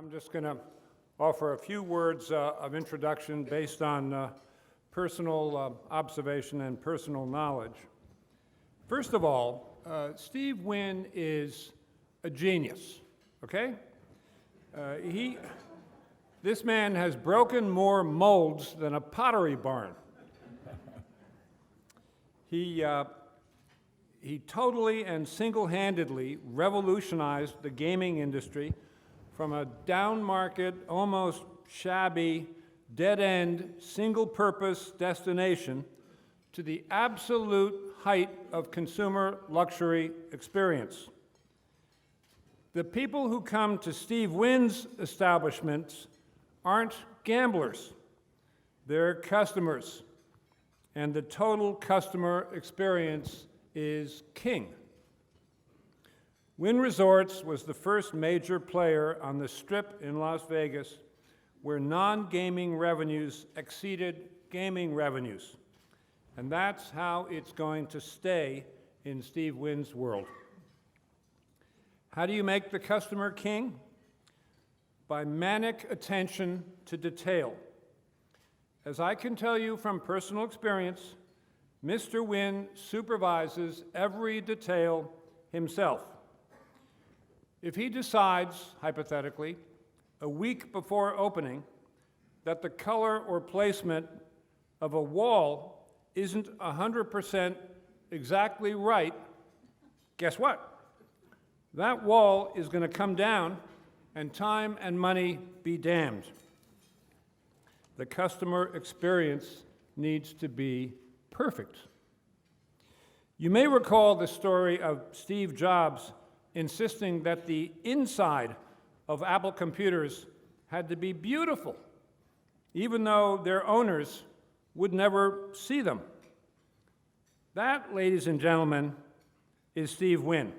I'm just going to offer a few words of introduction based on personal observation and personal knowledge. First of all, Steve Wynn is a genius, okay? This man has broken more molds than a pottery barn. He totally and single-handedly revolutionized the gaming industry from a down-market, almost shabby, dead-end, single-purpose destination to the absolute height of consumer luxury experience. The people who come to Steve Wynn's establishments aren't gamblers. They're customers, and the total customer experience is king. Wynn Resorts was the first major player on the Strip in Las Vegas where non-gaming revenues exceeded gaming revenues. And that's how it's going to stay in Steve Wynn's world. How do you make the customer king? By manic attention to detail. As I can tell you from personal experience, Mr. Wynn supervises every detail himself. If he decides, hypothetically, a week before opening, that the color or placement of a wall isn't 100% exactly right, guess what? That wall is going to come down and time and money be damned. The customer experience needs to be perfect. You may recall the story of Steve Jobs insisting that the inside of Apple computers had to be beautiful, even though their owners would never see them. That, ladies and gentlemen, is Steve Wynn.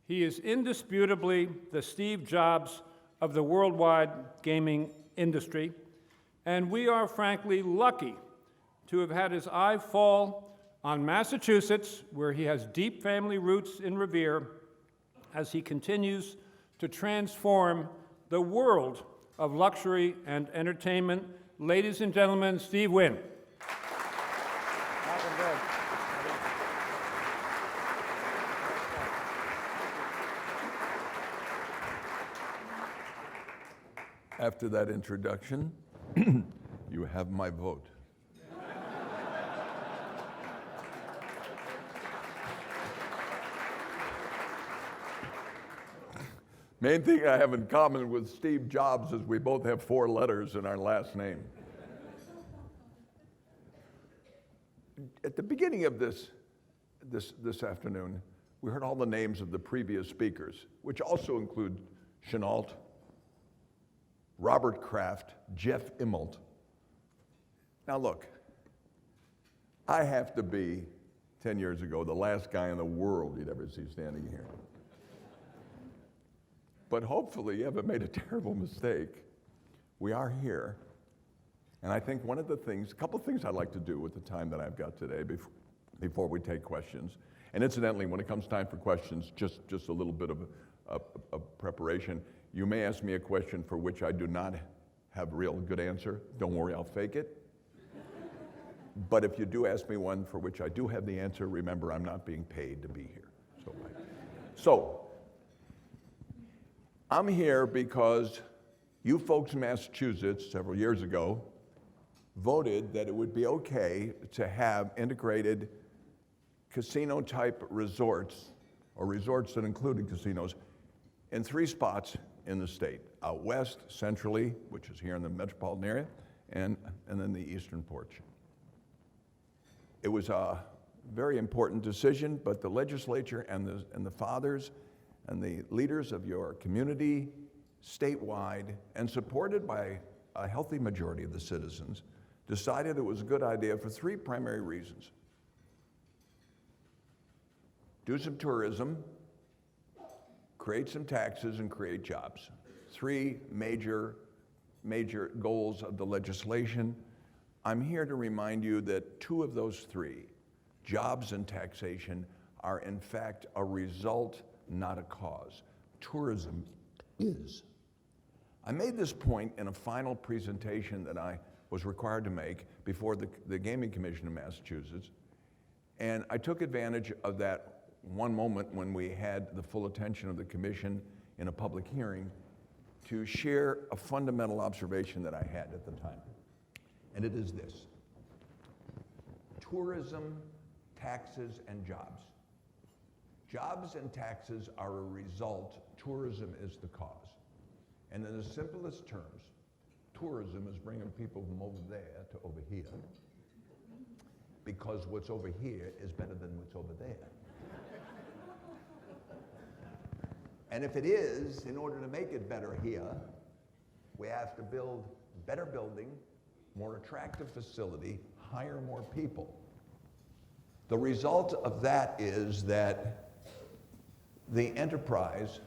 He is indisputably the Steve Jobs of the worldwide gaming industry, and we are frankly lucky to have had his eye fall on Massachusetts, where he has deep family roots in Revere, as he continues to transform the world of luxury and entertainment. Ladies and gentlemen, Steve Wynn. After that introduction, you have my vote. Main thing I have in common with Steve Jobs is we both have 4 letters in our last name. At the beginning of this afternoon, we heard all the names of the previous speakers, which also include Chenault, Robert Kraft, Jeff Immelt. Now look, I have to be, 10 years ago, the last guy in the world you'd ever see standing here. But hopefully you haven't made a terrible mistake. We are here. And I think one of the things, a couple of things I'd like to do with the time that I've got today before we take questions. And incidentally, when it comes time for questions, just a little bit of preparation. You may ask me a question for which I do not have a real good answer. Don't worry, I'll fake it. But if you do ask me one for which I do have the answer, remember I'm not being paid to be here. So I'm here because you folks in Massachusetts several years ago voted that it would be okay to have integrated casino-type resorts, or resorts that included casinos, in 3 spots in the state: out west, centrally, which is here in the metropolitan area, and then the eastern portion. It was a very important decision, but the legislature and the fathers and the leaders of your community, statewide, and supported by a healthy majority of the citizens, decided it was a good idea for 3 primary reasons. Do some tourism, create some taxes, and create jobs. 3 major goals of the legislation. I'm here to remind you that 2 of those 3, jobs and taxation, are in fact a result, not a cause. Tourism is. I made this point in a final presentation that I was required to make before the Gaming Commission in Massachusetts, and I took advantage of that one moment when we had the full attention of the commission in a public hearing to share a fundamental observation that I had at the time. And it is this: tourism, taxes, and jobs. Jobs and taxes are a result, tourism is the cause. And in the simplest terms, tourism is bringing people from over there to over here, because what's over here is better than what's over there. And if it is, in order to make it better here, we have to build better building, more attractive facility, hire more people. The result of that is that the enterprise,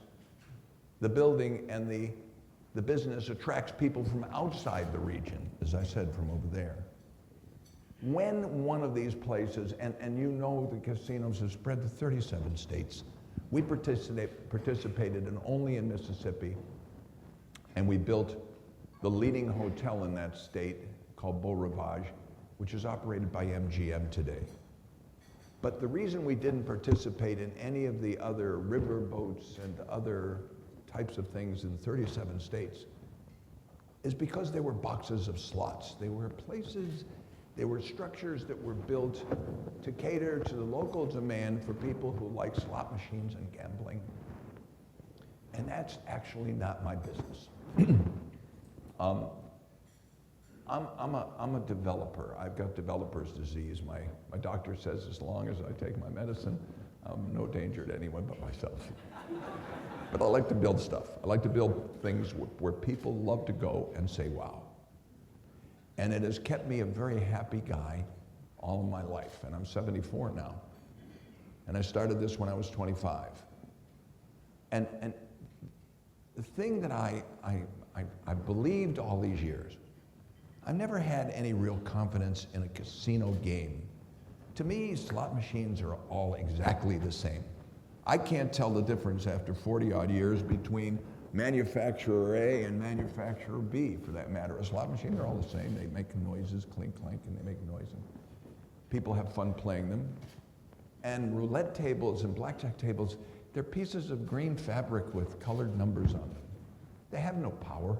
the building, and the business attracts people from outside the region, as I said, from over there. When one of these places, and you know the casinos have spread to 37 states, we participated in only in Mississippi, and we built the leading hotel in that state called Beau Rivage, which is operated by MGM today. But the reason we didn't participate in any of the other river boats and other types of things in 37 states is because they were boxes of slots. They were places, they were structures that were built to cater to the local demand for people who like slot machines and gambling. And that's actually not my business. I'm a developer. I've got developer's disease. My doctor says as long as I take my medicine, I'm no danger to anyone but myself. But I like to build stuff. I like to build things where people love to go and say, wow. And it has kept me a very happy guy all of my life. And I'm 74 now. And I started this when I was 25. And the thing that I believed all these years, I've never had any real confidence in a casino game. To me, slot machines are all exactly the same. I can't tell the difference after 40-odd years between manufacturer A and manufacturer B, for that matter. A slot machine, they're all the same. They make noises, clink, clank, and they make noise. And people have fun playing them. And roulette tables and blackjack tables, they're pieces of green fabric with colored numbers on them. They have no power.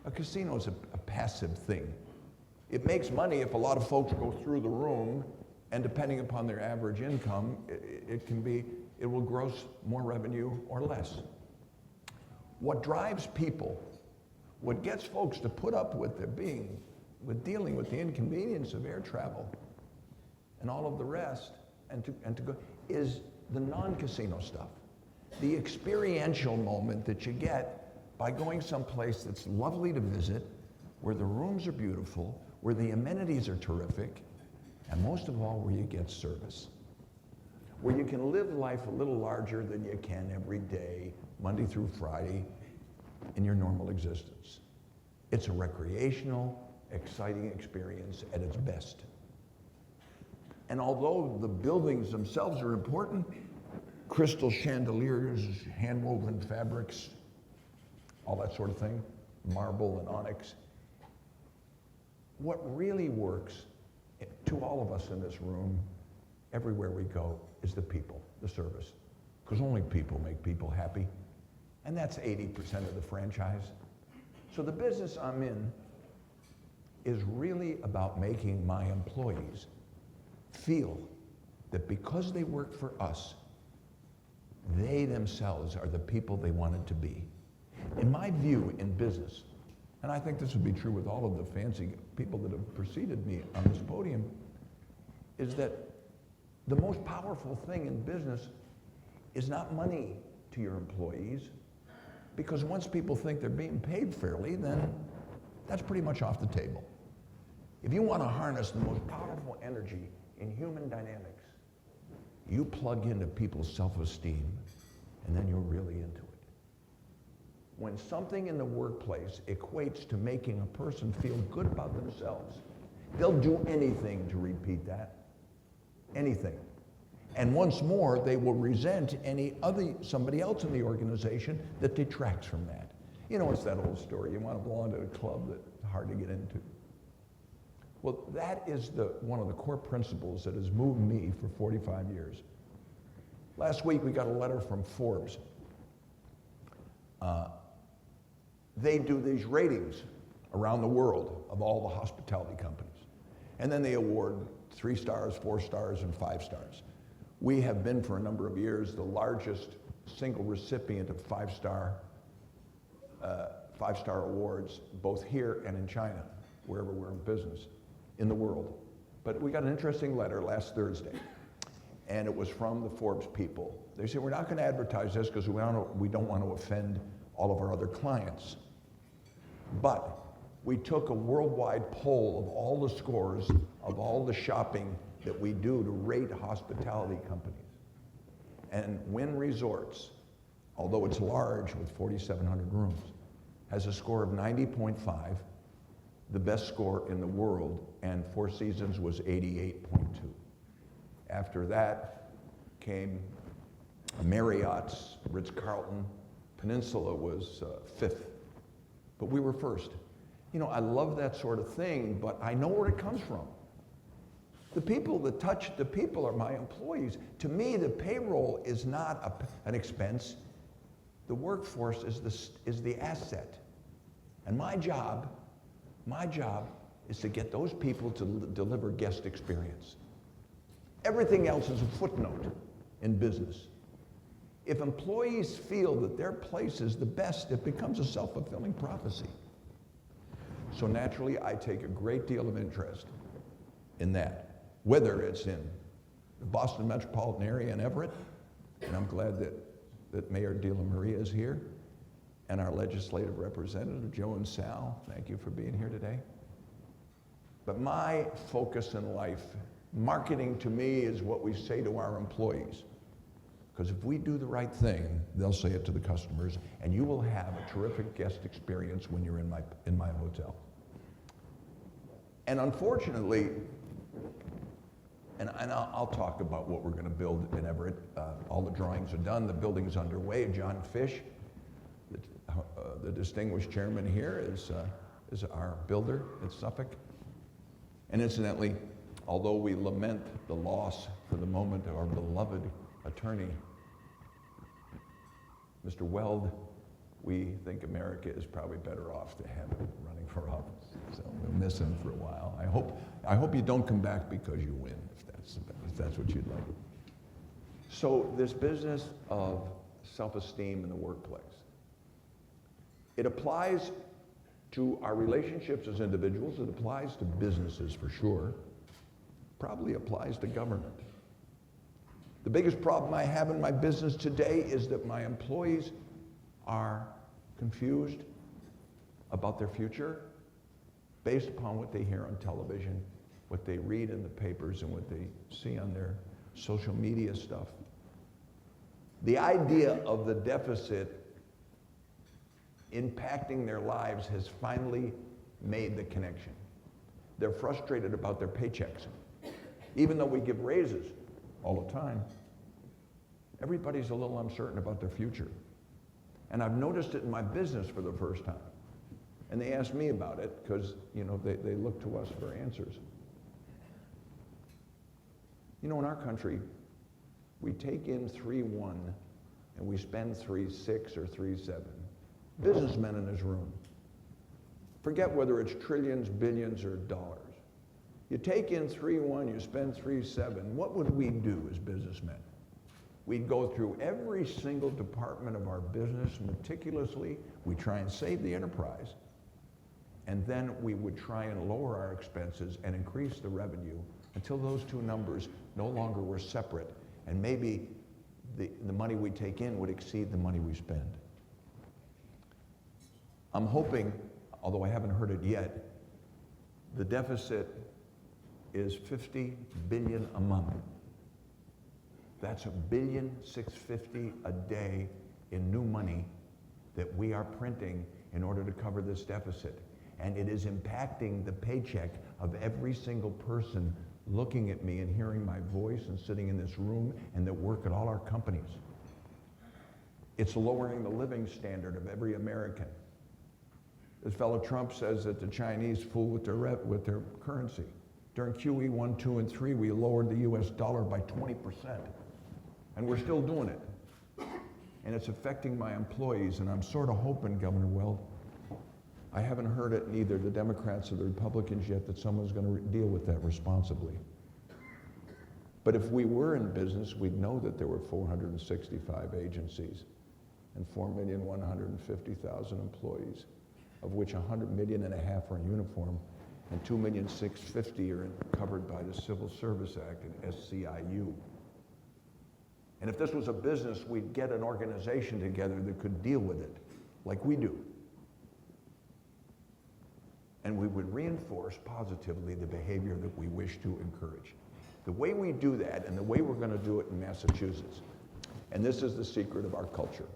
A casino is a passive thing. It makes money if a lot of folks go through the room, and depending upon their average income, it will gross more revenue or less. What drives people, what gets folks to put up with dealing with the inconvenience of air travel and all of the rest, and to go, is the non-casino stuff. The experiential moment that you get by going someplace that's lovely to visit, where the rooms are beautiful, where the amenities are terrific, and most of all, where you get service. Where you can live life a little larger than you can every day, Monday through Friday, in your normal existence. It's a recreational, exciting experience at its best. And although the buildings themselves are important, crystal chandeliers, hand-woven fabrics, all that sort of thing, marble and onyx, what really works to all of us in this room, everywhere we go, is the people, the service. Because only people make people happy. And that's 80% of the franchise. So the business I'm in is really about making my employees feel that because they work for us, they themselves are the people they wanted to be. In my view, in business, and I think this would be true with all of the fancy people that have preceded me on this podium, is that the most powerful thing in business is not money to your employees, because once people think they're being paid fairly, then that's pretty much off the table. If you want to harness the most powerful energy in human dynamics, you plug into people's self-esteem, and then you're really into it. When something in the workplace equates to making a person feel good about themselves, they'll do anything to repeat that. Anything. And once more, they will resent somebody else in the organization that detracts from that. You know, it's that old story. You want to belong to a club that's hard to get into. Well, that is one of the core principles that has moved me for 45 years. Last week, we got a letter from Forbes. They do these ratings around the world of all the hospitality companies. And then they award 3 stars, 4 stars, and 5 stars. We have been for a number of years the largest single recipient of 5-star awards, both here and in China, wherever we're in business, in the world. But we got an interesting letter last Thursday, and it was from the Forbes people. They said, we're not going to advertise this because we don't want to offend all of our other clients. But we took a worldwide poll of all the scores of all the shopping that we do to rate hospitality companies. And Wynn Resorts, although it's large with 4,700 rooms, has a score of 90.5, the best score in the world, and Four Seasons was 88.2. After that came Marriott's, Ritz-Carlton, Peninsula was 5th, but we were 1st. You know, I love that sort of thing, but I know where it comes from. The people that touch the people are my employees. To me, the payroll is not an expense. The workforce is the asset. And my job is to get those people to deliver guest experience. Everything else is a footnote in business. If employees feel that their place is the best, it becomes a self-fulfilling prophecy. So naturally, I take a great deal of interest in that, whether it's in the Boston metropolitan area in Everett, and I'm glad that Mayor De La Maria is here, and our legislative representative, Joe and Sal, thank you for being here today. But my focus in life, marketing to me is what we say to our employees. Because if we do the right thing, they'll say it to the customers, and you will have a terrific guest experience when you're in my hotel. And unfortunately, and I'll talk about what we're going to build in Everett. All the drawings are done. The building's underway. John Fish, the distinguished chairman here, is our builder in Suffolk. And incidentally, although we lament the loss for the moment of our beloved attorney, Mr. Weld, we think America is probably better off to have him running for office. So we'll miss him for a while. I hope you don't come back because you win, if that's what you'd like. So this business of self-esteem in the workplace, it applies to our relationships as individuals. It applies to businesses for sure. Probably applies to government. The biggest problem I have in my business today is that my employees are confused about their future based upon what they hear on television, what they read in the papers, and what they see on their social media stuff. The idea of the deficit impacting their lives has finally made the connection. They're frustrated about their paychecks. Even though we give raises all the time, everybody's a little uncertain about their future. And I've noticed it in my business for the first time. And they ask me about it because, you know, they look to us for answers. You know, in our country, we take in 3.1 and we spend 3.6 or 3.7. Businessmen in this room, forget whether it's trillions, billions, or dollars. You take in 3.1, you spend 3.7. What would we do as businessmen? We'd go through every single department of our business meticulously. We try and save the enterprise. And then we would try and lower our expenses and increase the revenue until those two numbers no longer were separate. And maybe the money we take in would exceed the money we spend. I'm hoping, although I haven't heard it yet, the deficit is $50 billion a month. That's $1.65 billion a day in new money that we are printing in order to cover this deficit. And it is impacting the paycheck of every single person looking at me and hearing my voice and sitting in this room and that work at all our companies. It's lowering the living standard of every American. This fellow Trump says that the Chinese fool with their currency. During QE 1, 2, and 3, we lowered the US dollar by 20%. And we're still doing it. And it's affecting my employees, and I'm sort of hoping, Governor Weld, I haven't heard it in either the Democrats or the Republicans yet, that someone's going to deal with that responsibly. But if we were in business, we'd know that there were 465 agencies and 4,150,000 employees, of which 100 million and a half are in uniform, and 2,650,000 are covered by the Civil Service Act and SCIU. And if this was a business, we'd get an organization together that could deal with it, like we do. And we would reinforce positively the behavior that we wish to encourage. The way we do that, and the way we're going to do it in Massachusetts, and this is the secret of our culture.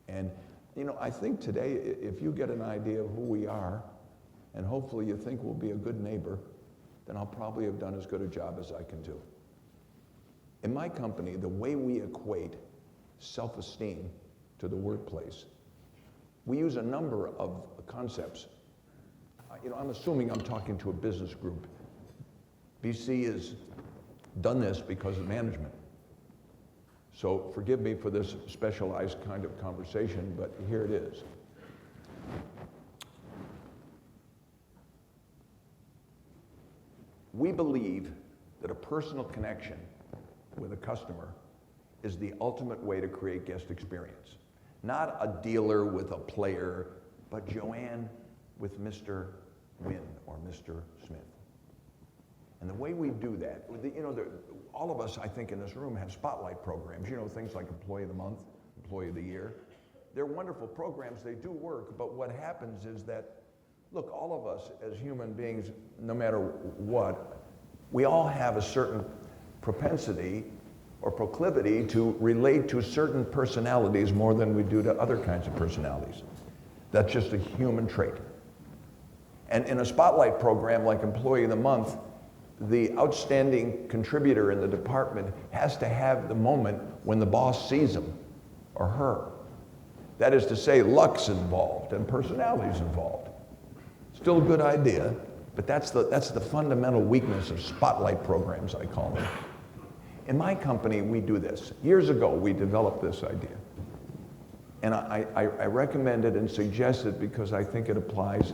And, you know, I think today, if you get an idea of who we are, and hopefully you think we'll be a good neighbor, then I'll probably have done as good a job as I can do. In my company, the way we equate self-esteem to the workplace, we use a number of concepts. You know, I'm assuming I'm talking to a business group. BC has done this because of management. So forgive me for this specialized kind of conversation, but here it is. We believe that a personal connection with a customer is the ultimate way to create guest experience. Not a dealer with a player, but Joanne with Mr. Wynn or Mr. Smith. And the way we do that, you know, all of us, I think, in this room have spotlight programs, you know, things like Employee of the Month, Employee of the Year. They're wonderful programs, they do work, but what happens is that, look, all of us as human beings, no matter what, we all have a certain propensity or proclivity to relate to certain personalities more than we do to other kinds of personalities. That's just a human trait. And in a spotlight program like Employee of the Month, the outstanding contributor in the department has to have the moment when the boss sees him or her. That is to say, luck's involved and personality's involved. Still a good idea, but that's the fundamental weakness of spotlight programs, I call them. In my company, we do this. Years ago, we developed this idea. And I recommend it and suggest it because I think it applies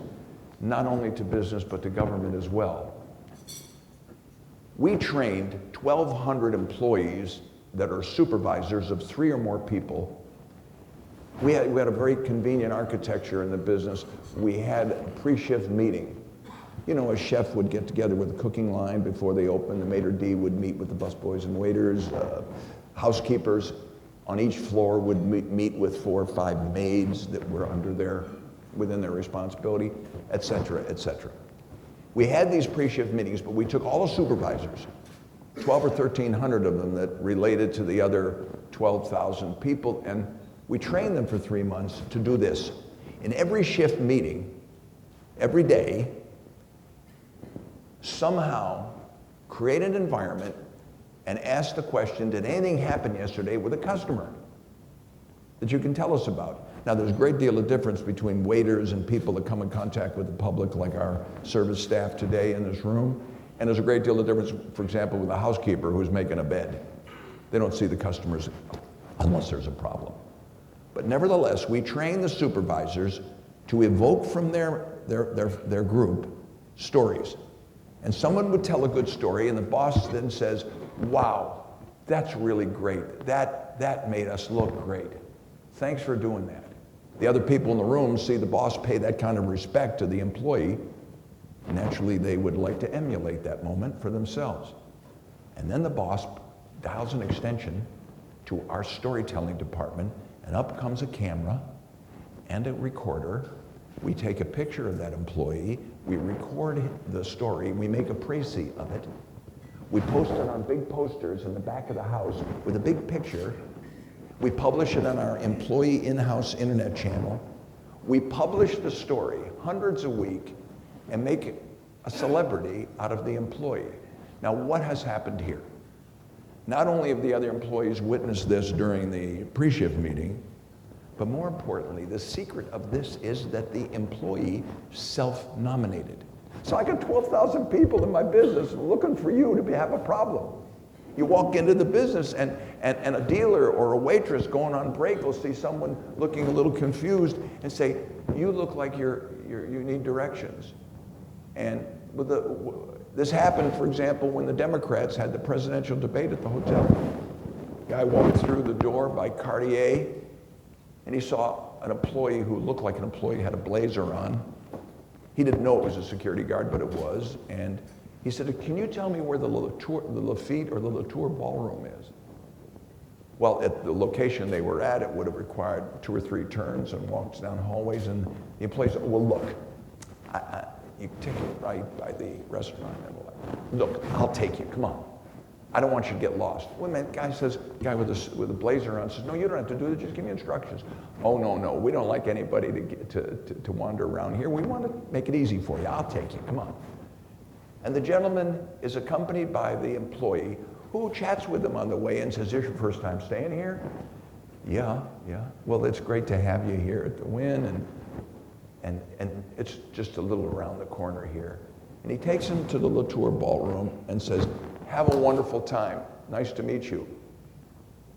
not only to business, but to government as well. We trained 1,200 employees that are supervisors of 3 or more people. We had a very convenient architecture in the business. We had a pre-shift meeting. You know, a chef would get together with the cooking line before they opened. The maitre d' would meet with the busboys and waiters. Housekeepers on each floor would meet with 4 or 5 maids that were within their responsibility, et cetera, et cetera. We had these pre-shift meetings, but we took all the supervisors, 1,200 or 1,300 of them that related to the other 12,000 people, and we trained them for 3 months to do this. In every shift meeting, every day, somehow create an environment and ask the question, did anything happen yesterday with a customer that you can tell us about? Now, there's a great deal of difference between waiters and people that come in contact with the public, like our service staff today in this room, and there's a great deal of difference, for example, with a housekeeper who's making a bed. They don't see the customers unless there's a problem. But nevertheless, we train the supervisors to evoke from their group stories. And someone would tell a good story, and the boss then says, wow, that's really great. That made us look great. Thanks for doing that. The other people in the room see the boss pay that kind of respect to the employee. Naturally, they would like to emulate that moment for themselves. And then the boss dials an extension to our storytelling department, and up comes a camera and a recorder. We take a picture of that employee, we record the story, we make a précis of it, we post it on big posters in the back of the house with a big picture. We publish it on our employee in-house internet channel. We publish the story, hundreds a week, and make a celebrity out of the employee. Now, what has happened here? Not only have the other employees witnessed this during the pre-shift meeting, But more importantly, the secret of this is that the employee self-nominated. So I got 12,000 people in my business looking for you to have a problem. You walk into the business and a dealer or a waitress going on break will see someone looking a little confused and say, you look like you need directions. And this happened, for example, when the Democrats had the presidential debate at the hotel. Guy walked through the door by Cartier, and he saw an employee who looked like an employee, had a blazer on. He didn't know it was a security guard, but it was. And he said, can you tell me where the Lafitte or the Latour ballroom is? Well, at the location they were at, it would have required 2 or 3 turns and walks down hallways. And the employee said, well, look, you take it right by the restaurant. And look, I'll take you, come on. I don't want you to get lost. Well, man, guy with a blazer on says, no, you don't have to do it, just give me instructions. Oh, no, we don't like anybody to wander around here. We want to make it easy for you. I'll take you, come on. And the gentleman is accompanied by the employee who chats with him on the way and says, is this your first time staying here? Yeah. Well, it's great to have you here at the Wynn, and it's just a little around the corner here. And he takes him to the Latour ballroom and says, have a wonderful time. Nice to meet you.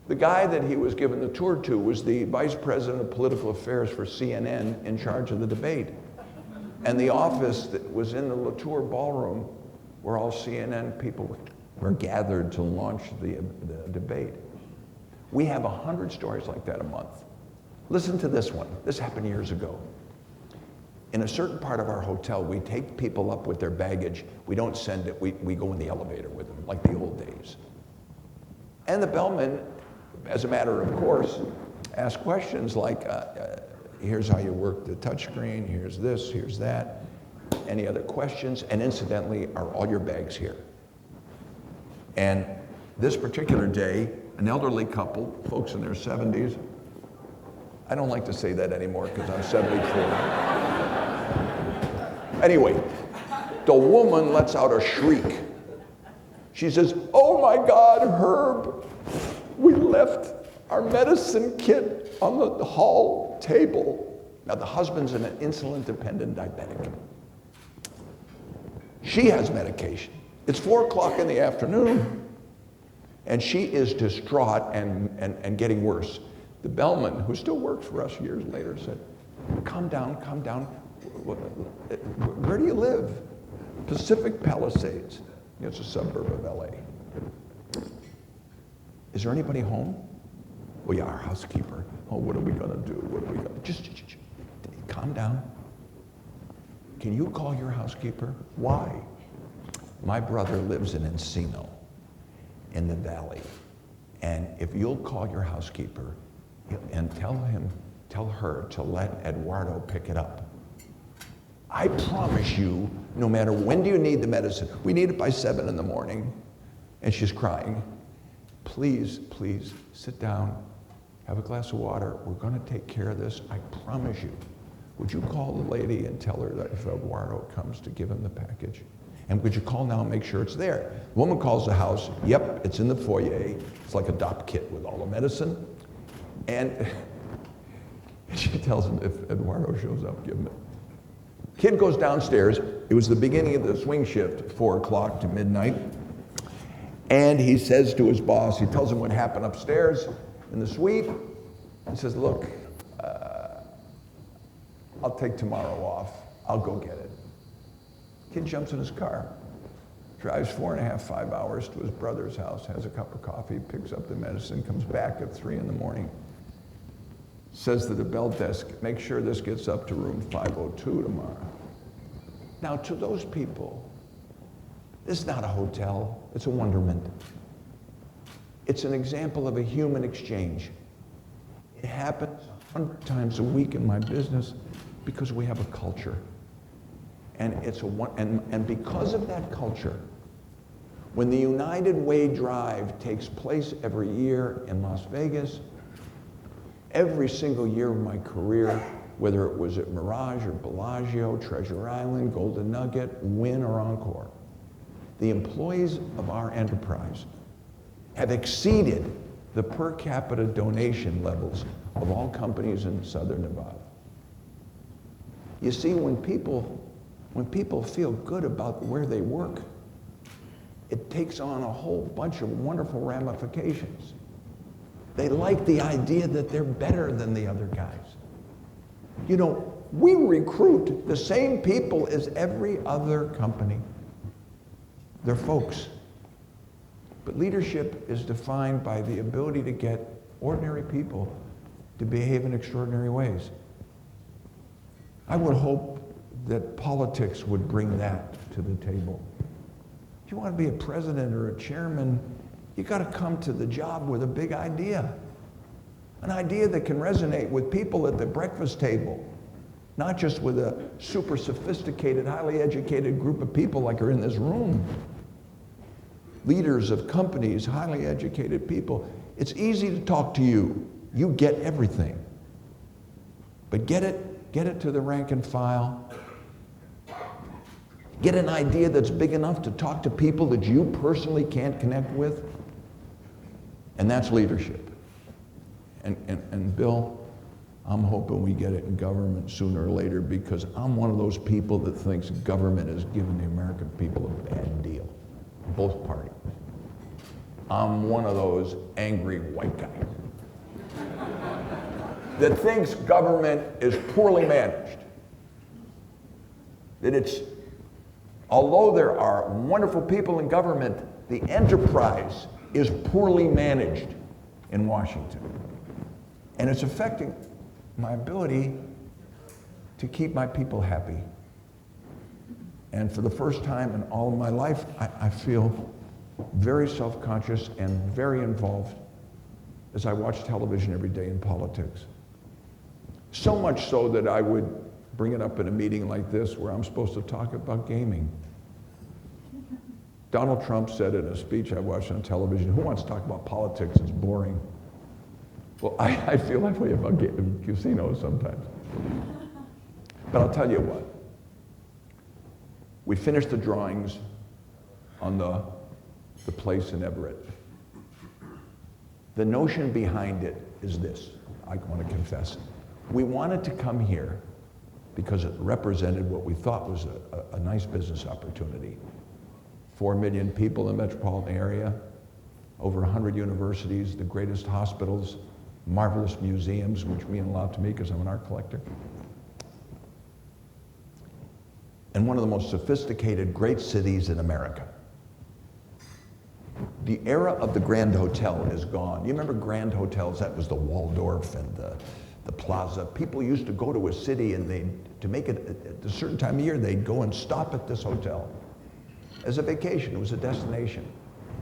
The guy that he was given the tour to was the vice president of political affairs for CNN in charge of the debate. And the office that was in the Latour ballroom where all CNN people were gathered to launch the debate. We have 100 stories like that a month. Listen to this one. This happened years ago. In a certain part of our hotel, we take people up with their baggage. We don't send it, we go in the elevator with them, like the old days. And the bellman, as a matter of course, asks questions like, here's how you work the touchscreen, here's this, here's that. Any other questions? And incidentally, are all your bags here? And this particular day, an elderly couple, folks in their 70s, I don't like to say that anymore because I'm 74. Anyway, the woman lets out a shriek. She says, oh my God, Herb, we left our medicine kit on the hall table. Now the husband's an insulin-dependent diabetic. She has medication. It's 4 o'clock in the afternoon, and she is distraught and getting worse. The bellman, who still works for us years later, said, calm down. Where do you live? Pacific Palisades. It's a suburb of LA. Is there anybody home? Well, yeah, our housekeeper. Oh, what are we going to do? Just calm down. Can you call your housekeeper? Why? My brother lives in Encino, in the valley. And if you'll call your housekeeper and tell her to let Eduardo pick it up. I promise you, no matter when do you need the medicine, we need it by 7 in the morning, and she's crying. Please sit down, have a glass of water. We're going to take care of this. I promise you. Would you call the lady and tell her that if Eduardo comes to give him the package? And would you call now and make sure it's there? The woman calls the house. Yep, it's in the foyer. It's like a doc kit with all the medicine. And she tells him if Eduardo shows up, give him it. Kid goes downstairs. It was the beginning of the swing shift, 4 o'clock to midnight. And he says to his boss, he tells him what happened upstairs in the suite. He says, look, I'll take tomorrow off. I'll go get it. Kid jumps in his car, drives 4.5, 5 hours to his brother's house, has a cup of coffee, picks up the medicine, comes back at 3 in the morning. Says to the bell desk, make sure this gets up to room 502 tomorrow. Now, to those people, this is not a hotel, it's a wonderment. It's an example of a human exchange. It happens 100 times a week in my business because we have a culture. And and because of that culture, when the United Way Drive takes place every year in Las Vegas, every single year of my career, whether it was at Mirage or Bellagio, Treasure Island, Golden Nugget, Wynn or Encore, the employees of our enterprise have exceeded the per capita donation levels of all companies in southern Nevada. You see, when people feel good about where they work, it takes on a whole bunch of wonderful ramifications. They like the idea that they're better than the other guys. You know, we recruit the same people as every other company. They're folks. But leadership is defined by the ability to get ordinary people to behave in extraordinary ways. I would hope that politics would bring that to the table. If you want to be a president or a chairman, you got to come to the job with a big idea. An idea that can resonate with people at the breakfast table, not just with a super sophisticated, highly educated group of people like are in this room. Leaders of companies, highly educated people. It's easy to talk to you. You get everything. But get it to the rank and file. Get an idea that's big enough to talk to people that you personally can't connect with. And that's leadership. And Bill, I'm hoping we get it in government sooner or later, because I'm one of those people that thinks government is giving the American people a bad deal. Both parties. I'm one of those angry white guys that thinks government is poorly managed. That it's, although there are wonderful people in government, the enterprise is poorly managed in Washington. And it's affecting my ability to keep my people happy. And for the first time in all of my life, I feel very self-conscious and very involved as I watch television every day in politics. So much so that I would bring it up in a meeting like this where I'm supposed to talk about gaming. Donald Trump said in a speech I watched on television, who wants to talk about politics? It's boring. Well, I feel that way about casinos sometimes. But I'll tell you what. We finished the drawings on the place in Everett. The notion behind it is this. I want to confess. We wanted to come here because it represented what we thought was a nice business opportunity. 4 million people in the metropolitan area, over 100 universities, the greatest hospitals, marvelous museums, which mean a lot to me because I'm an art collector. And one of the most sophisticated, great cities in America. The era of the Grand Hotel is gone. You remember Grand Hotels? That was the Waldorf and the Plaza. People used to go to a city and to make it at a certain time of year, they'd go and stop at this hotel. As a vacation, it was a destination.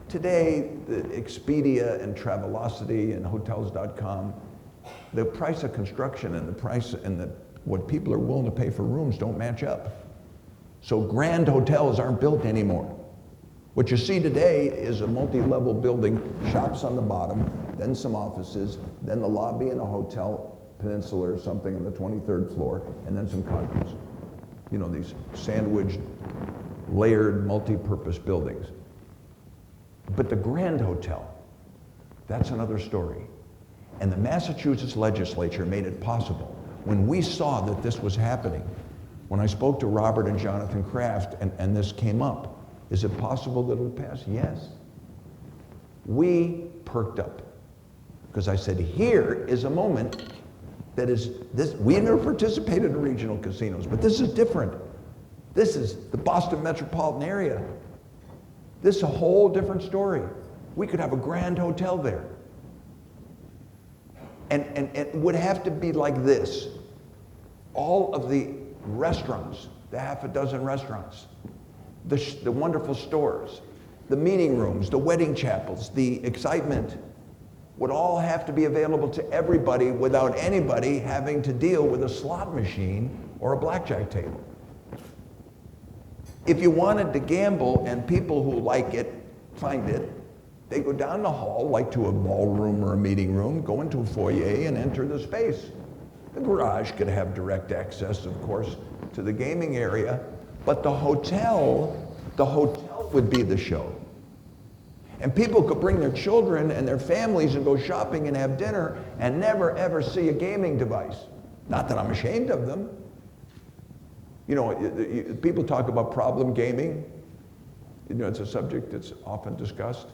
Today, the Expedia and Travelocity and Hotels.com, the price of construction and the price and what people are willing to pay for rooms don't match up. So grand hotels aren't built anymore. What you see today is a multi-level building, shops on the bottom, then some offices, then the lobby in a hotel peninsula or something on the 23rd floor, and then some condos. You know, these sandwiched, layered, multi-purpose buildings. But the Grand Hotel, that's another story. And the Massachusetts legislature made it possible. When we saw that this was happening, when I spoke to Robert and Jonathan Kraft and this came up, is it possible that it'll pass? Yes. We perked up because I said, here is a moment that is this. We never participated in regional casinos, but this is different. This is the Boston metropolitan area. This is a whole different story. We could have a Grand Hotel there. And it would have to be like this. All of the restaurants, the half a dozen restaurants, the wonderful stores, the meeting rooms, the wedding chapels, the excitement would all have to be available to everybody without anybody having to deal with a slot machine or a blackjack table. If you wanted to gamble and people who like it find it, they go down the hall, like to a ballroom or a meeting room, go into a foyer and enter the space. The garage could have direct access, of course, to the gaming area, but the hotel would be the show. And people could bring their children and their families and go shopping and have dinner and never ever see a gaming device. Not that I'm ashamed of them. You know, people talk about problem gaming. You know, it's a subject that's often discussed.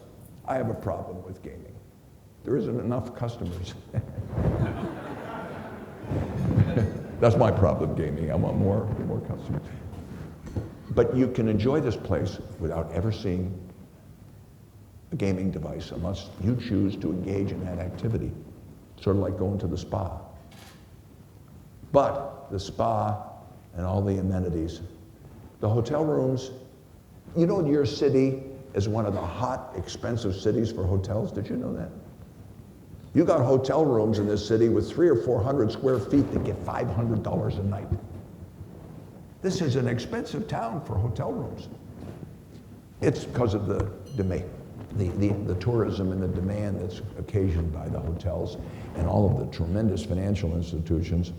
I have a problem with gaming. There isn't enough customers. That's my problem, gaming. I want more customers. But you can enjoy this place without ever seeing a gaming device unless you choose to engage in that activity. Sort of like going to the spa. But the spa and all the amenities, the hotel rooms, you know your city is one of the hot, expensive cities for hotels. Did you know that? You got hotel rooms in this city with 300 or 400 square feet that get $500 a night. This is an expensive town for hotel rooms. It's because of the demand, the tourism and the demand that's occasioned by the hotels and all of the tremendous financial institutions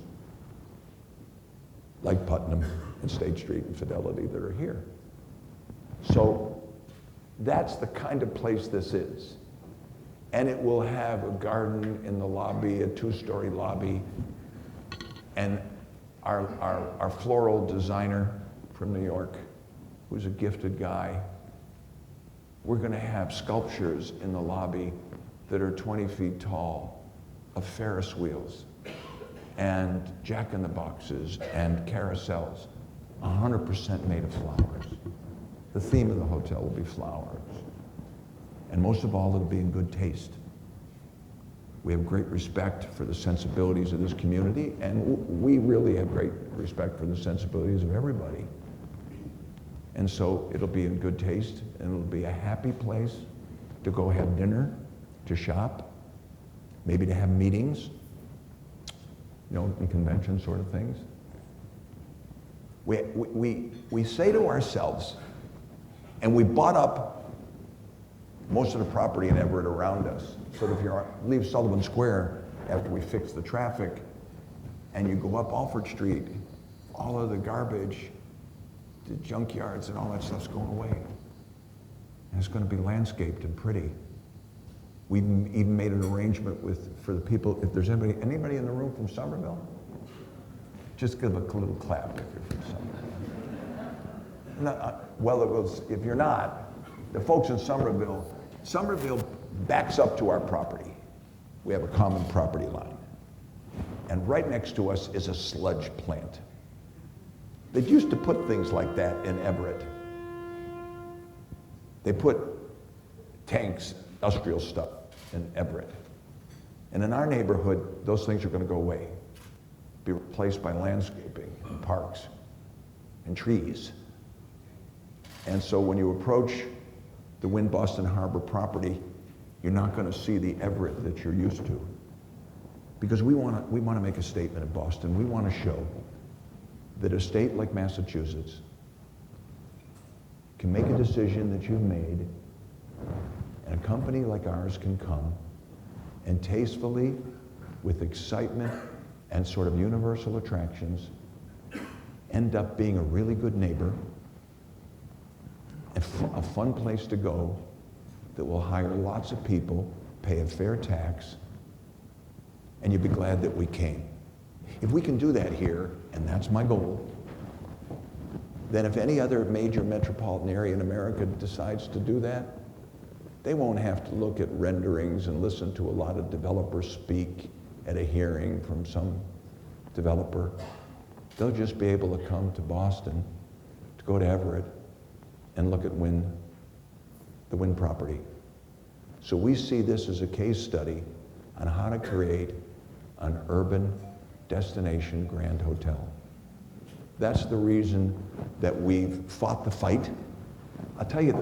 like Putnam and State Street and Fidelity that are here. So that's the kind of place this is. And it will have a garden in the lobby, a 2-story lobby, and our floral designer from New York, who's a gifted guy, we're going to have sculptures in the lobby that are 20 feet tall of Ferris wheels and jack-in-the-boxes and carousels, 100% made of flowers. The theme of the hotel will be flowers. And most of all, it'll be in good taste. We have great respect for the sensibilities of this community, and we really have great respect for the sensibilities of everybody. And so it'll be in good taste, and it'll be a happy place to go have dinner, to shop, maybe to have meetings, you know, and convention sort of things. We say to ourselves, and we bought up most of the property in Everett around us, so that if you leave Sullivan Square after we fix the traffic, and you go up Alford Street, all of the garbage, the junkyards and all that stuff's going away. And it's going to be landscaped and pretty. We've even made an arrangement for the people, if there's anybody in the room from Somerville, just give a little clap if you're from Somerville. Well, if you're not, the folks in Somerville backs up to our property. We have a common property line. And right next to us is a sludge plant. They used to put things like that in Everett. They put tanks, industrial stuff in Everett. And in our neighborhood, those things are going to go away, be replaced by landscaping and parks and trees. And so when you approach the Wynn Boston Harbor property, you're not going to see the Everett that you're used to. Because we want to make a statement in Boston. We want to show that a state like Massachusetts can make a decision that you've made, and a company like ours can come and tastefully, with excitement and sort of universal attractions, end up being a really good neighbor, a fun place to go that will hire lots of people, pay a fair tax, and you'll be glad that we came. If we can do that here, and that's my goal, then if any other major metropolitan area in America decides to do that, they won't have to look at renderings and listen to a lot of developers speak at a hearing from some developer. They'll just be able to come to Boston, to go to Everett, and look at the Wynn property. So we see this as a case study on how to create an urban destination grand hotel. That's the reason that we've fought the fight. I'll tell you,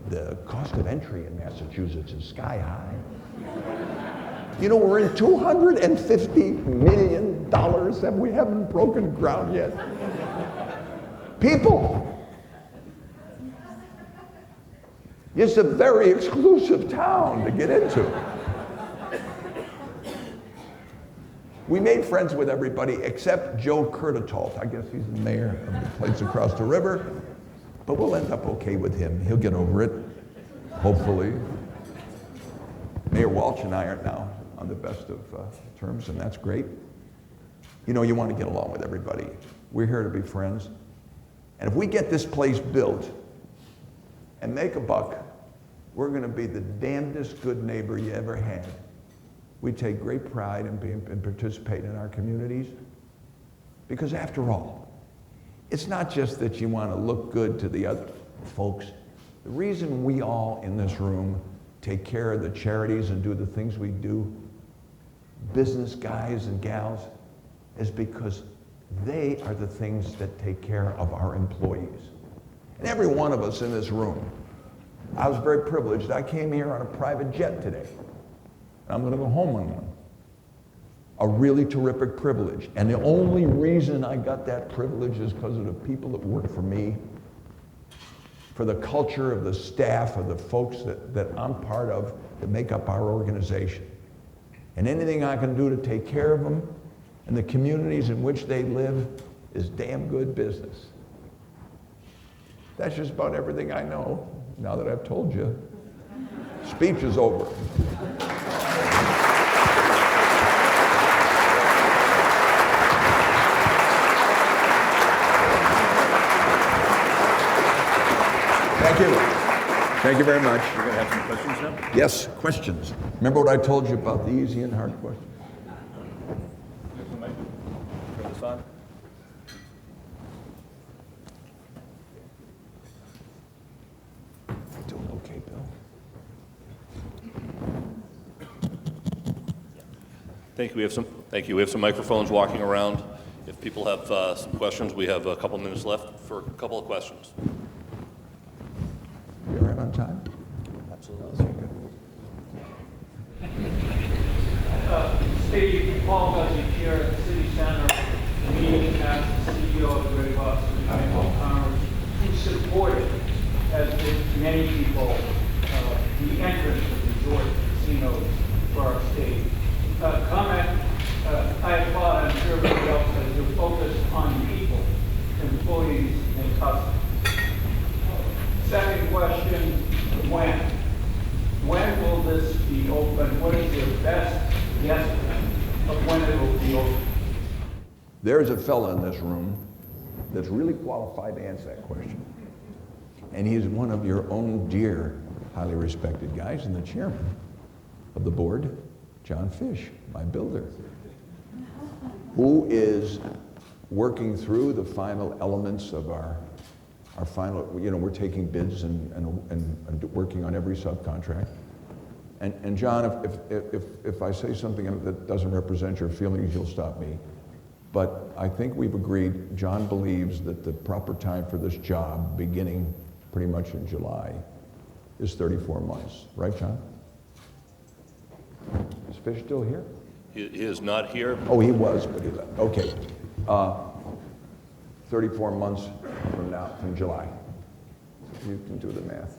the cost of entry in Massachusetts is sky high. You know, we're in $250 million and we haven't broken ground yet. People. It's a very exclusive town to get into. We made friends with everybody except Joe Curtatalt. I guess he's the mayor of the place across the river, but we'll end up okay with him. He'll get over it. hopefully. Mayor Walsh and I are now on the best of terms, and that's great. You know, you want to get along with everybody. We're here to be friends. And if we get this place built and make a buck, we're going to be the damnedest good neighbor you ever had. We take great pride in participating in our communities, because after all, it's not just that you want to look good to the other folks. The reason we all in this room take care of the charities and do the things we do, business guys and gals, is because they are the things that take care of our employees. And every one of us in this room, I was very privileged. I came here on a private jet today. I'm going to go home on one. A really terrific privilege. And the only reason I got that privilege is because of the people that work for me, for the culture of the staff, of the folks that I'm part of that make up our organization. And anything I can do to take care of them and the communities in which they live is damn good business. That's just about everything I know, now that I've told you. Speech is over. Thank you. Thank you very much. We're going to have some questions now? Yes, questions. Remember what I told you about the easy and hard questions? Turn this on. Doing okay, Bill. Thank you. We have some microphones walking around. If people have some questions, we have a couple minutes left for a couple of questions. You're right on time? Absolutely. Steve, Paul Guzzi here at the City Center, meeting as the CEO of the Great Boston Chamber of Commerce, who supported, as did many people, the entrance of resort casinos for our state. Comment, I applaud, I'm sure everybody else has, your focus on people, employees, and customers. Second question, when? When will this be open? What is your best guesstimate of when it will be open? There's a fella in this room that's really qualified to answer that question. And he's one of your own dear, highly respected guys, and the chairman of the board, John Fish, my builder, who is working through the final elements of our final, we're taking bids and working on every subcontract. And John, if I say something that doesn't represent your feelings, you'll stop me. But I think we've agreed, John believes that the proper time for this job, beginning pretty much in July, is 34 months. Right, John? Is Fish still here? He is not here. Oh, he was, but he left. Okay. 34 months from now, from July. You can do the math.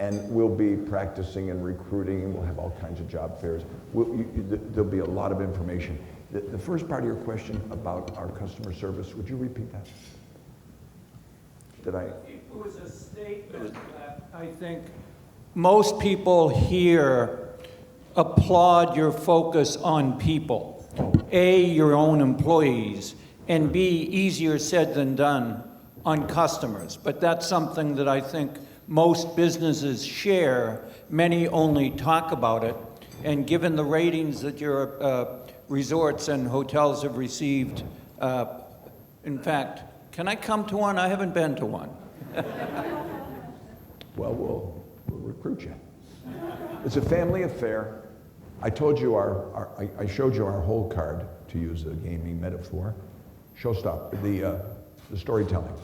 And we'll be practicing and recruiting, and we'll have all kinds of job fairs. There'll be a lot of information. The first part of your question about our customer service, would you repeat that? Did I? It was a statement that I think most people here applaud your focus on people. A, your own employees, and B, easier said than done on customers. But that's something that I think most businesses share. Many only talk about it. And given the ratings that your resorts and hotels have received, in fact, can I come to one? I haven't been to one. Well, we'll recruit you. It's a family affair. I told you I showed you our whole card, to use a gaming metaphor. Showstop, the storytelling.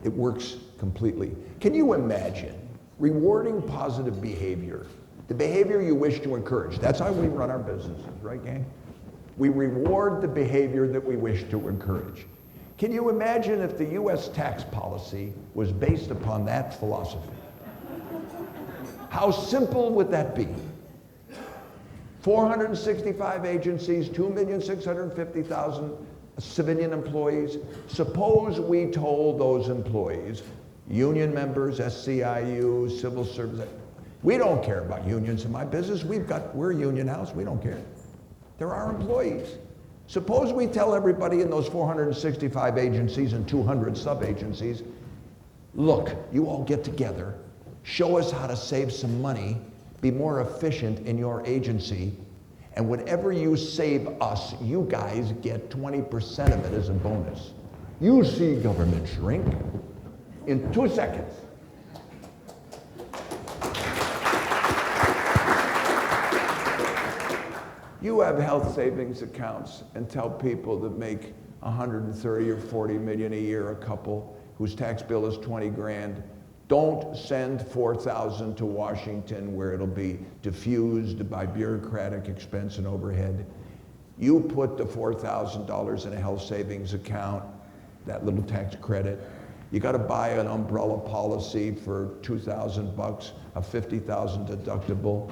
It works completely. Can you imagine rewarding positive behavior, the behavior you wish to encourage? That's how we run our businesses, right, gang? We reward the behavior that we wish to encourage. Can you imagine if the U.S. tax policy was based upon that philosophy? How simple would that be? 465 agencies, 2,650,000 civilian employees. Suppose we told those employees, Union members, SCIU, civil service. We don't care about unions in my business. We're a union house. We don't care. They're our employees. Suppose we tell everybody in those 465 agencies and 200 sub-agencies, look, you all get together, show us how to save some money, be more efficient in your agency, and whatever you save us, you guys get 20% of it as a bonus. You see government shrink in 2 seconds. You have health savings accounts and tell people that make 130 or 40 million a year, a couple whose tax bill is 20 grand, don't send 4,000 to Washington where it'll be diffused by bureaucratic expense and overhead. You put the $4,000 in a health savings account, that little tax credit. You got to buy an umbrella policy for $2,000, a 50,000 deductible.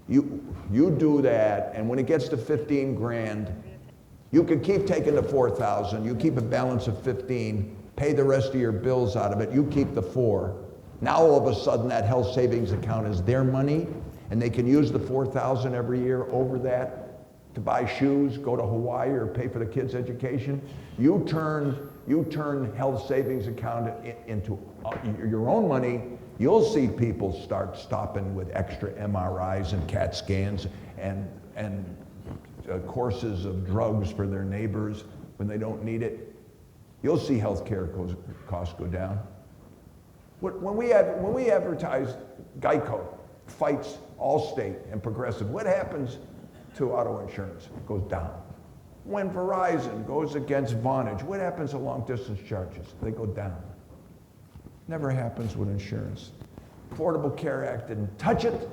You do that, and when it gets to 15 grand, you can keep taking the 4,000. You keep a balance of 15, pay the rest of your bills out of it. You keep the 4. Now all of a sudden that health savings account is their money, and they can use the 4,000 every year over that to buy shoes, go to Hawaii, or pay for the kids' education. You turn health savings account into your own money. You'll see people start stopping with extra MRIs and CAT scans and courses of drugs for their neighbors when they don't need it. You'll see healthcare costs go down. When we advertise Geico fights Allstate and Progressive, what happens to auto insurance? It goes down. When Verizon goes against Vonage, what happens to long distance charges? They go down. Never happens with insurance. Affordable Care Act didn't touch it.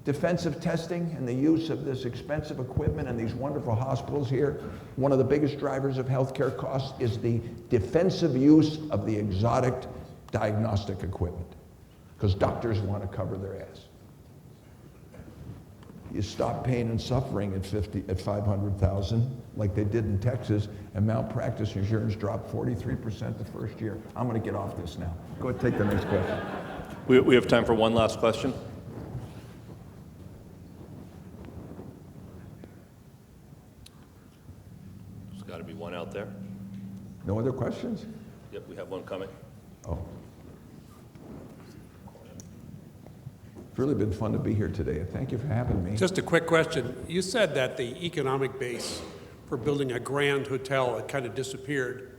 Defensive testing and the use of this expensive equipment and these wonderful hospitals here. One of the biggest drivers of healthcare costs is the defensive use of the exotic diagnostic equipment, because doctors want to cover their ass. You stop pain and suffering at 500,000, like they did in Texas, and malpractice insurance dropped 43% the first year. I'm going to get off this now. Go ahead, take the next question. We have time for one last question. There's got to be one out there. No other questions? Yep, we have one coming. Oh. It's really been fun to be here today. Thank you for having me. Just a quick question. You said that the economic base for building a grand hotel had kind of disappeared,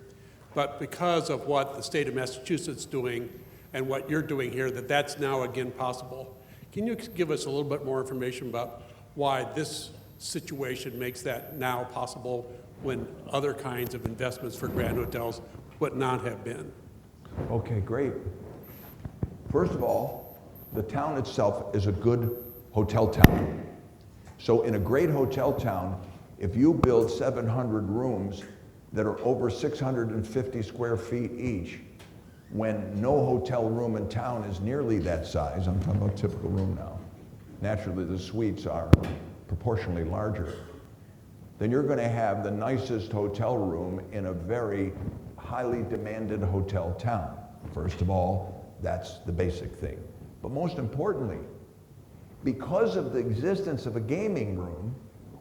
but because of what the state of Massachusetts is doing and what you're doing here, that's now again possible. Can you give us a little bit more information about why this situation makes that now possible when other kinds of investments for grand hotels would not have been? Okay, great. First of all, the town itself is a good hotel town. So in a great hotel town, if you build 700 rooms that are over 650 square feet each, when no hotel room in town is nearly that size, I'm talking about a typical room now, naturally the suites are proportionally larger, then you're going to have the nicest hotel room in a very highly demanded hotel town. First of all, that's the basic thing. But most importantly, because of the existence of a gaming room,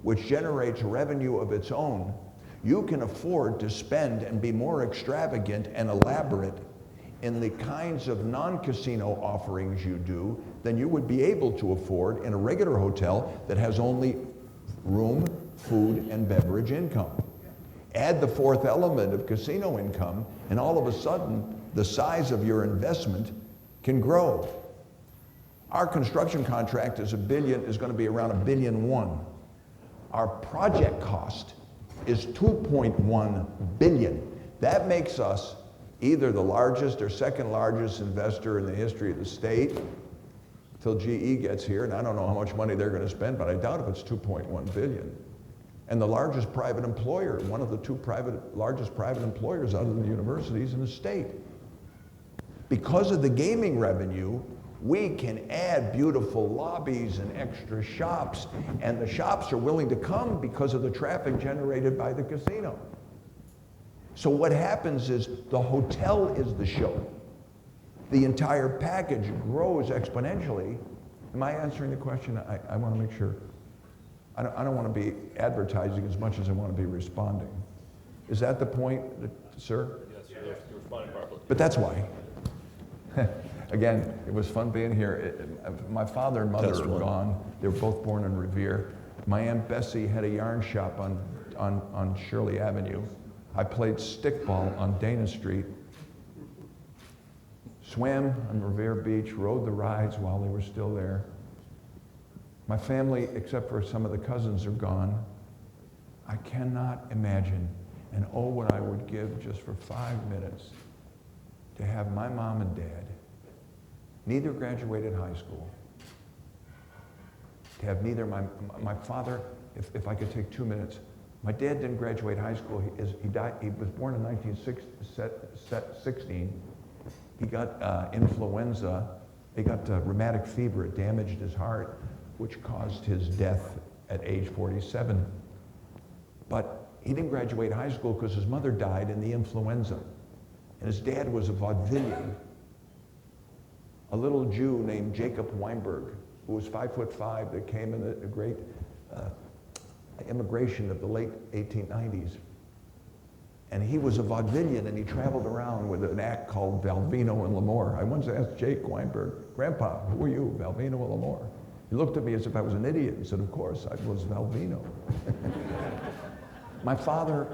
which generates revenue of its own, you can afford to spend and be more extravagant and elaborate in the kinds of non-casino offerings you do than you would be able to afford in a regular hotel that has only room, food, and beverage income. Add the fourth element of casino income, and all of a sudden, the size of your investment can grow. Our construction contract is going to be around $1.1 billion. Our project cost is $2.1 billion. That makes us either the largest or second largest investor in the history of the state till GE gets here, and I don't know how much money they're going to spend, but I doubt if it's $2.1 billion. And the largest private employer, one of the two largest private employers out of the universities in the state. Because of the gaming revenue, we can add beautiful lobbies and extra shops, and the shops are willing to come because of the traffic generated by the casino. So what happens is the hotel is the show. The entire package grows exponentially. Am I answering the question? I want to make sure. I don't want to be advertising as much as I want to be responding. Is that the point, sir? Yes, you're responding properly. But that's why. Again, it was fun being here. My father and mother are gone. They were both born in Revere. My Aunt Bessie had a yarn shop on Shirley Avenue. I played stickball on Dana Street, swam on Revere Beach, rode the rides while they were still there. My family, except for some of the cousins, are gone. I cannot imagine, and oh, what I would give just for 5 minutes to have my mom and dad, neither graduated high school, to have neither my father, if I could take 2 minutes. My dad didn't graduate high school. He died. He was born in 1916. He got influenza. He got rheumatic fever. It damaged his heart, which caused his death at age 47. But he didn't graduate high school because his mother died in the influenza. And his dad was a vaudevillian, a little Jew named Jacob Weinberg, who was 5'5", that came in the great immigration of the late 1890s. And he was a vaudevillian, and he traveled around with an act called Valvino and L'Amour. I once asked Jake Weinberg, "Grandpa, who are you, Valvino and L'Amour?" He looked at me as if I was an idiot and said, "Of course, I was Valvino." My father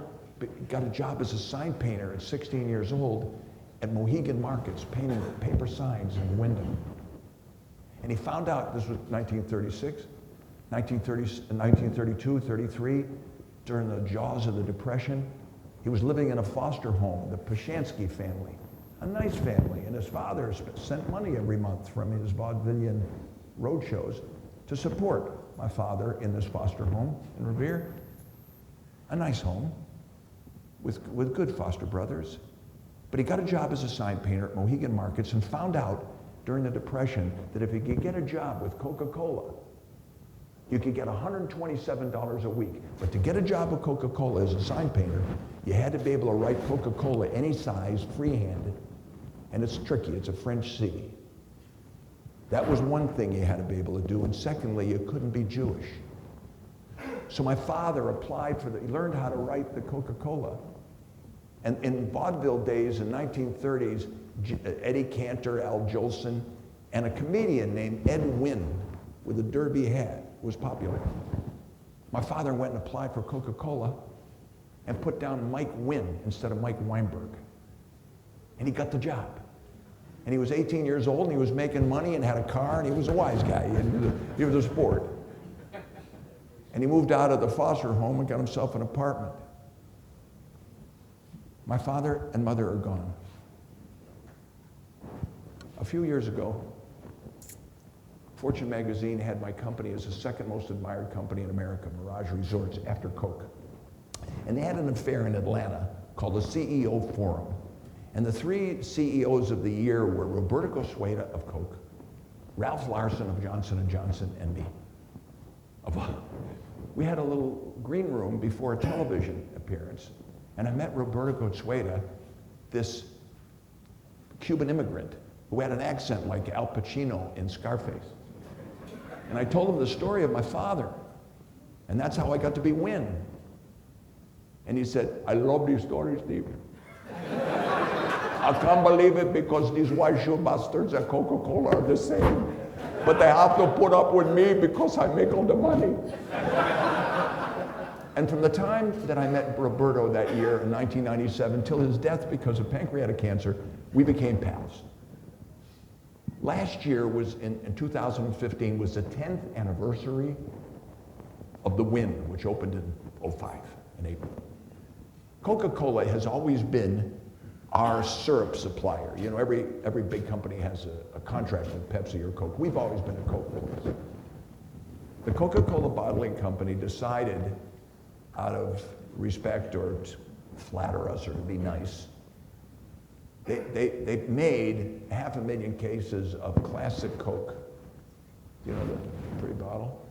got a job as a sign painter at 16 years old at Mohegan Markets, painting paper signs in Wyndham. And he found out, this was 1936, 1932, 33, during the jaws of the Depression, he was living in a foster home, the Pashansky family, a nice family, and his father sent money every month from his vaudevillian road shows to support my father in this foster home in Revere. A nice home with good foster brothers. But he got a job as a sign painter at Mohegan Markets and found out during the Depression that if he could get a job with Coca-Cola, you could get $127 a week. But to get a job with Coca-Cola as a sign painter, you had to be able to write Coca-Cola any size, freehanded. And it's tricky, it's a French C. That was one thing you had to be able to do. And secondly, you couldn't be Jewish. So my father applied for he learned how to write the Coca-Cola. And in vaudeville days, in 1930s, Eddie Cantor, Al Jolson, and a comedian named Ed Wynn with a derby hat was popular. My father went and applied for Coca-Cola and put down Mike Wynn instead of Mike Weinberg. And he got the job. And he was 18 years old, and he was making money and had a car, and he was a wise guy. He was a sport. And he moved out of the foster home and got himself an apartment. My father and mother are gone. A few years ago, Fortune magazine had my company as the second most admired company in America, Mirage Resorts, after Coke. And they had an affair in Atlanta called the CEO Forum. And the 3 CEOs of the year were Roberto Gosueta of Coke, Ralph Larson of Johnson & Johnson, and me. We had a little green room before a television appearance, and I met Roberto Gosueta, this Cuban immigrant who had an accent like Al Pacino in Scarface. And I told him the story of my father, and that's how I got to be Wynn. And he said, "I love these stories, Steve. I can't believe it because these white shoe bastards at Coca-Cola are the same. But they have to put up with me because I make all the money." And from the time that I met Roberto that year in 1997 till his death because of pancreatic cancer, we became pals. Last year was, in 2015, was the 10th anniversary of the Wynn, which opened in 2005, in April. Coca-Cola has always been our syrup supplier. You know, every big company has a contract with Pepsi or Coke. We've always been a Coke business. The Coca-Cola bottling company decided, out of respect or to flatter us or to be nice, they made 500,000 cases of classic Coke. You know, the pretty bottle?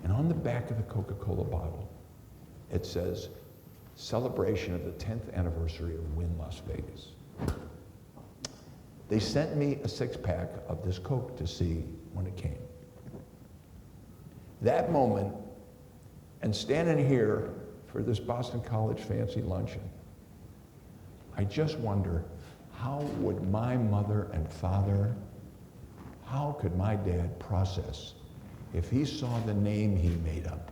And on the back of the Coca-Cola bottle, it says, celebration of the 10th anniversary of Wynn, Las Vegas. They sent me a 6-pack of this Coke to see when it came. That moment, and standing here for this Boston College fancy luncheon, I just wonder, how would my mother and father, how could my dad process if he saw the name he made up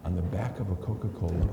on the back of a Coca-Cola